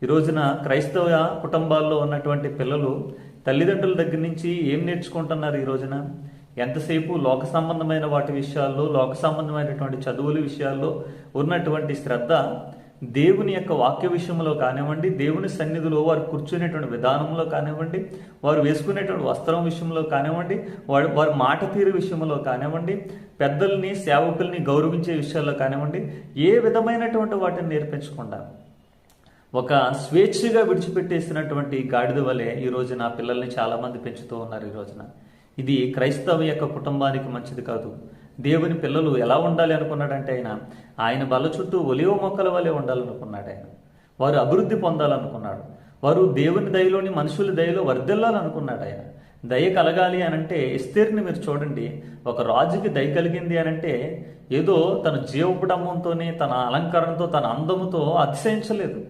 ఈ రోజున క్రైస్తవ కుటుంబాల్లో ఉన్నటువంటి పిల్లలు తల్లిదండ్రుల దగ్గర నుంచి ఏం నేర్చుకుంటున్నారు ఈ రోజున? ఎంతసేపు లోక సంబంధమైన వాటి విషయాల్లో, లోక సంబంధమైనటువంటి చదువుల విషయాల్లో ఉన్నటువంటి శ్రద్ధ దేవుని యొక్క వాక్య విషయంలో కానివ్వండి, దేవుని సన్నిధిలో వారు కూర్చునేటువంటి విధానంలో కానివ్వండి, వారు వేసుకునేటువంటి వస్త్రం విషయంలో కానివ్వండి, వారి మాట తీరు విషయంలో కానివ్వండి, పెద్దల్ని సేవకుల్ని గౌరవించే విషయాల్లో కానివ్వండి, ఏ విధమైనటువంటి వాటిని నేర్పించకుండా ఒక స్వేచ్ఛగా విడిచిపెట్టేసినటువంటి గాడిద వలె ఈ రోజున పిల్లల్ని చాలామంది పెంచుతూ ఉన్నారు. ఈ రోజున ఇది క్రైస్తవ యొక్క కుటుంబానికి మంచిది కాదు. దేవుని పిల్లలు ఎలా ఉండాలి అనుకున్నాడంటే ఆయన బల్ల చుట్టూ ఒలివ మొక్కల వలె ఉండాలనుకున్నాడు. వారు అభివృద్ధి పొందాలనుకున్నాడు. వారు దేవుని దయలోని మనుషుల దయలో వర్ధిల్లాలనుకున్నాడు. దయ కలగాలి అనంటే ఎస్తేరుని మీరు చూడండి. ఒక రాజుకి దయ కలిగింది అనంటే ఏదో తన జీవపుడంబంతోనే, తన అలంకరణతో, తన అందముతో అతిశయించలేదు.